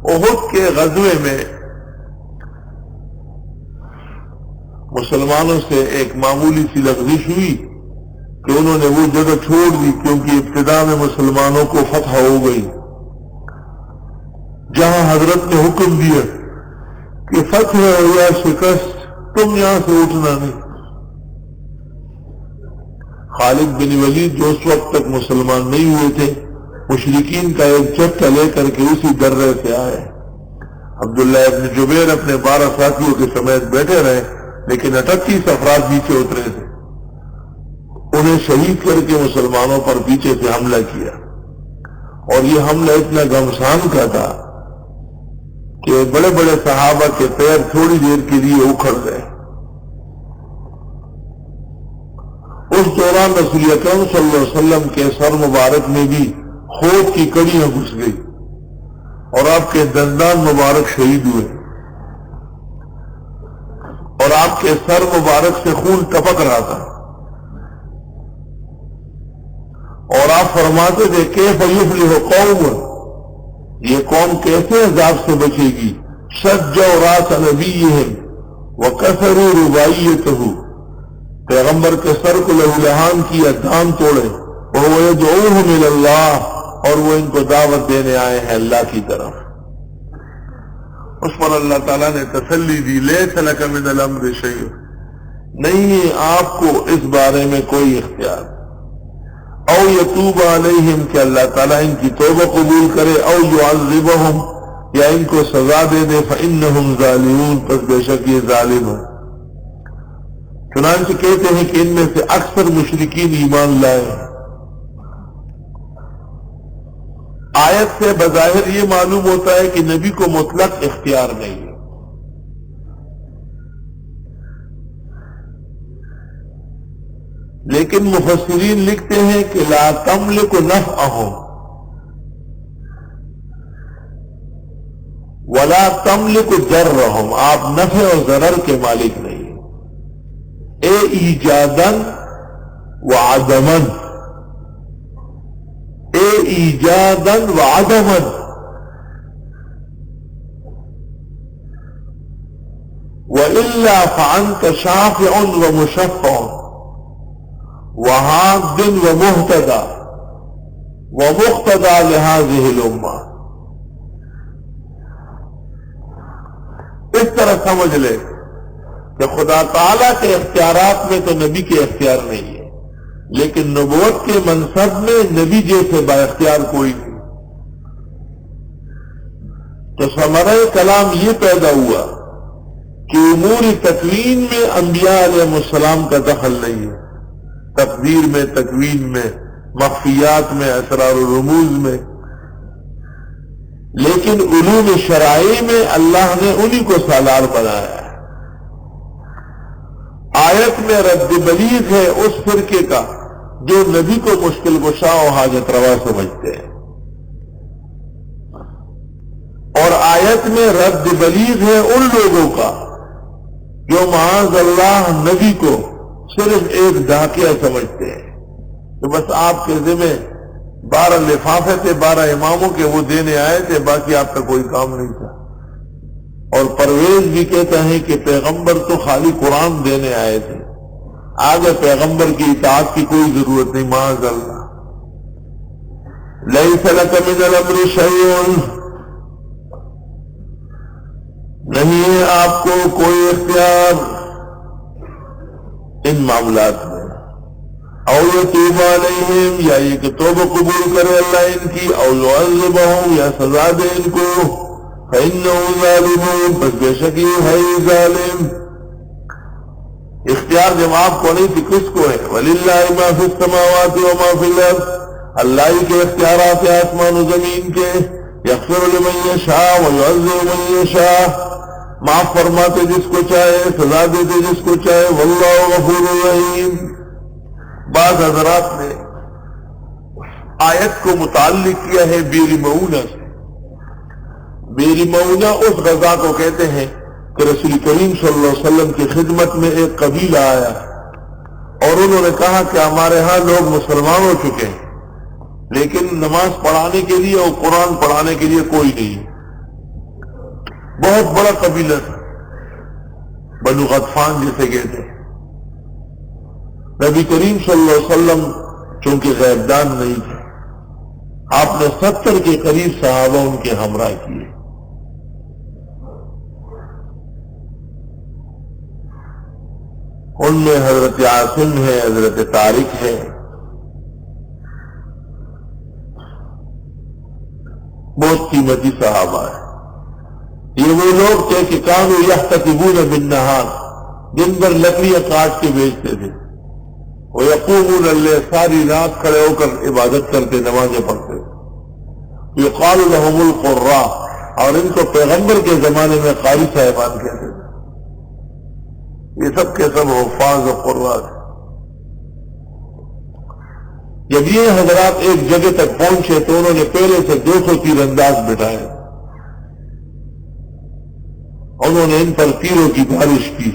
احد کے غزوے میں مسلمانوں سے ایک معمولی سی لغزش ہوئی کہ انہوں نے وہ جگہ چھوڑ دی، کیونکہ ابتدا میں مسلمانوں کو فتح ہو گئی، جہاں حضرت نے حکم دیا کہ فتح ہو یا شکست تم یہاں سے اٹھنا نہیں۔ خالد بن ولید جو اس وقت تک مسلمان نہیں ہوئے تھے، مشرکین کا ایک جتھا لے کر کے اسی درے سے آئے۔ عبداللہ ابن جبیر اپنے 12 ساتھیوں کے سمیت بیٹھے رہے، لیکن 38 افراد پیچھے اترے تھے، انہیں شہید کر کے مسلمانوں پر پیچھے سے حملہ کیا، اور یہ حملہ اتنا گھمسان کا تھا کہ بڑے بڑے صحابہ کے پیر تھوڑی دیر کے لیے اکھڑ گئے۔ اس دوران رسول اکرم صلی اللہ علیہ وسلم کے سر مبارک میں بھی خود کی کڑیاں گھس گئی اور آپ کے دندان مبارک شہید ہوئے، اور آپ کے سر مبارک سے خون ٹپک رہا تھا، اور آپ فرماتے تھے کیف یفلح قوم، یہ قوم کیسے عذاب سے بچے گی، شجوا راس نبیہم وکسروا رباعیتہ، پیغمبر کے سر کو لہولہان کیا، دان توڑے، وہو یدعوہم الی اللہ، اور وہ ان کو دعوت دینے آئے ہیں اللہ کی طرف۔ اس پر اللہ تعالیٰ نے تسلی دی، لیس لک من الامر شیء، نہیں ہے آپ کو اس بارے میں کوئی اختیار، او یتوب علیہم، کہ اللہ تعالیٰ ان کی توبہ قبول کرے، او یعذبہم، یا ان کو سزا دے دے، فإنہم ظالمون، پس بے شک یہ ظالم ہیں۔ چنانچہ کہتے ہیں کہ ان میں سے اکثر مشرکین ایمان لائے۔ آیت سے بظاہر یہ معلوم ہوتا ہے کہ نبی کو مطلق اختیار نہیں ہے، لیکن مفسرین لکھتے ہیں کہ لا تملک نفعہم ولا تملک ضررہم، آپ نفع اور ضرر کے مالک نہیں، اے ایجادن وعدمن، اے ایجادن وعدمن، وإلا فأنت شافع ومشفع وحاد ومهتدى ومقتدى لهذه الأمة۔ اس طرح سمجھ لے کہ خدا تعالیٰ کے اختیارات میں تو نبی کے اختیار نہیں ہے، لیکن نبوت کے منصب میں نبی جیسے با اختیار کوئی نہیں۔ تو ثمرہ کلام یہ پیدا ہوا کہ امور تکوین میں انبیاء علیہ السلام کا دخل نہیں ہے، تقدیر میں، تکوین میں، مخفیات میں، اسرار و رموز میں، لیکن علوم شرعی میں اللہ نے انہی کو سالار بنایا ہے۔ آیت میں رد بلیغ ہے اس فرقے کا جو نبی کو مشکل کشا و حاجت روا سمجھتے ہیں، اور آیت میں رد بلیغ ہے ان لوگوں کا جو معاذ اللہ نبی کو صرف ایک ڈاکیہ سمجھتے ہیں، تو بس آپ کے ذمہ 12 لفافے تھے 12 اماموں کے، وہ دینے آئے تھے، باقی آپ کا کوئی کام نہیں تھا۔ اور پرویز بھی کہتا ہے کہ پیغمبر تو خالی قرآن دینے آئے تھے، آگے پیغمبر کی اطاعت کی کوئی ضرورت نہیں، معاذ اللہ۔ لیس لک من الامر شیء، نہیں ہے آپ کو کوئی اختیار ان معاملات میں، او یتوب علیہم، یا یہ کہ توبہ قبول کرے اللہ ان کی، او یعذبہم، یا سزا دے ان کو، فإنہم ظالمون، پس بے شک یہ ہے ظالم۔ اختیار جب آپ کو نہیں تو کس کو ہے؟ وَلِلَّهِ مَا فِي السَّمَاوَاتِ وَمَا فِي الْأَرْضِ، اللہ ہی کے اختیارات ہیں آسمان و زمین کے، یغفر لمن یشاء ویعذب من یشاء، معاف فرماتے جس کو چاہے، سزا دیتے جس کو چاہے، واللہ غفور رحیم۔ بعض حضرات نے آیت کو متعلق کیا ہے بئر معونہ سے۔ بئر معونہ اس غزہ کو کہتے ہیں کہ رسول کریم صلی اللہ علیہ وسلم کی خدمت میں ایک قبیلہ آیا اور انہوں نے کہا کہ ہمارے ہاں لوگ مسلمان ہو چکے ہیں، لیکن نماز پڑھانے کے لیے اور قرآن پڑھانے کے لیے کوئی نہیں، بہت بڑا قبیلہ تھا، بنو غطفان جسے کہتے ہیں۔ نبی کریم صلی اللہ علیہ وسلم چونکہ غیبدان نہیں تھے، آپ نے 70 کے قریب صحابہ ان کے ہمراہ کیے۔ ان میں حضرت عاصم ہے، حضرت طارق ہے، بہت قیمتی صحابہ ہے۔ یہ وہ لوگ تھے کہ کانوا یحتطبون بالنہار، دن بھر لکڑیاں کاٹ کے بیچتے تھے، ویقومون اللیل، ساری رات کھڑے ہو کر عبادت کرتے، نمازیں پڑھتے۔ یقال لهم القراء، اور ان کو پیغمبر کے زمانے میں قاری صاحبان کہتے تھے۔ یہ سب کے سب حفاظ و قراء تھے۔ جب یہ حضرات ایک جگہ تک پہنچے تو انہوں نے پہلے سے 200 تیر انداز بٹھائے، انہوں نے ان پر تیروں کی بارش کی۔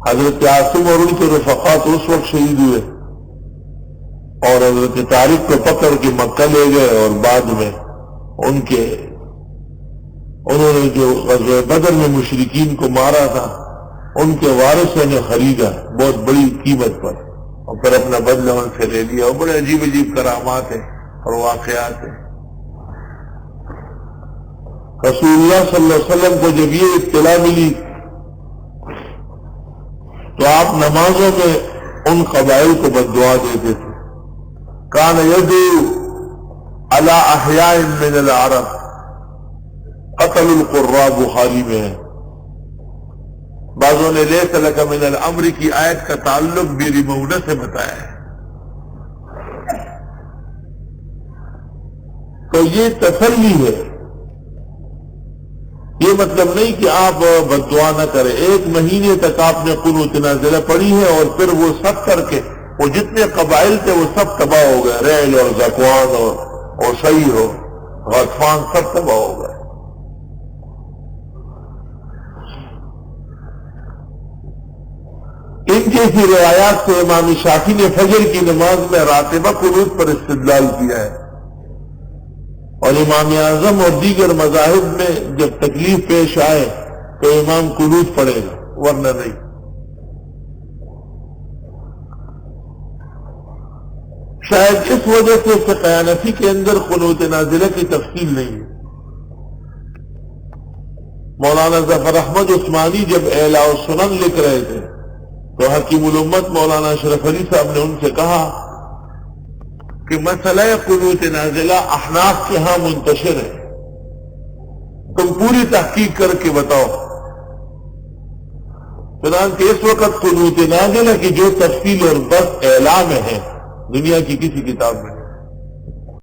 حضرت عاصم اور ان کے رفقات اس وقت شہید ہوئے، اور حضرت طارق کو پکڑ کے مکہ لے گئے، اور بعد میں انہوں نے جو غزوہ بدر میں مشرکین کو مارا تھا ان کے وارثوں نے خریدا بہت بڑی قیمت پر، اور پھر اپنا بدلہ ان سے لے لیا۔ اور بڑے عجیب عجیب کرامات ہیں اور واقعات ہیں۔ رسول اللہ صلی اللہ علیہ وسلم کو جب یہ اطلاع ملی تو آپ نمازوں میں ان قبائل کو بددعا دیتے تھے۔ کان یدعو علی احیاء من العرب قتل القراء، بخاری میں ہے۔ بعضوں نے لیس لک من الامر کی آیت کا تعلق بیر مونہ سے بتایا ہے۔ تو یہ تسلی ہے، یہ مطلب نہیں کہ آپ بددعا نہ کریں۔ 1 مہینے تک آپ نے قنوت نازلہ پڑھی ہے، اور پھر وہ سب کر کے وہ جتنے قبائل تھے وہ سب تباہ ہو گئے، ریل اور ذکوان اور شئی ہو غطفان، سب تباہ ہو گئے۔ ان جیسی روایات سے امام شافعی نے فجر کی نماز میں راتبہ قنوت پر استدلال کیا ہے، اور امام اعظم اور دیگر مذاہب میں جب تکلیف پیش آئے تو امام قنوت پڑھے گا، ورنہ نہیں۔ شاید اس وجہ سے فقہ حنفی کے اندر قنوت نازلہ کی تفصیل نہیں ہے۔ مولانا ظفر احمد عثمانی جب اعلاء السنن لکھ رہے تھے تو حکیم الامت مولانا اشرف علی صاحب نے ان سے کہا کہ مسئلہ قنوت نازلہ احناف کے ہاں منتشر ہے، تم پوری تحقیق کر کے بتاؤ۔ چنانچہ اس وقت قنوت نازلہ کی جو تفصیل اور بس اعلان ہے دنیا کی کسی کتاب میں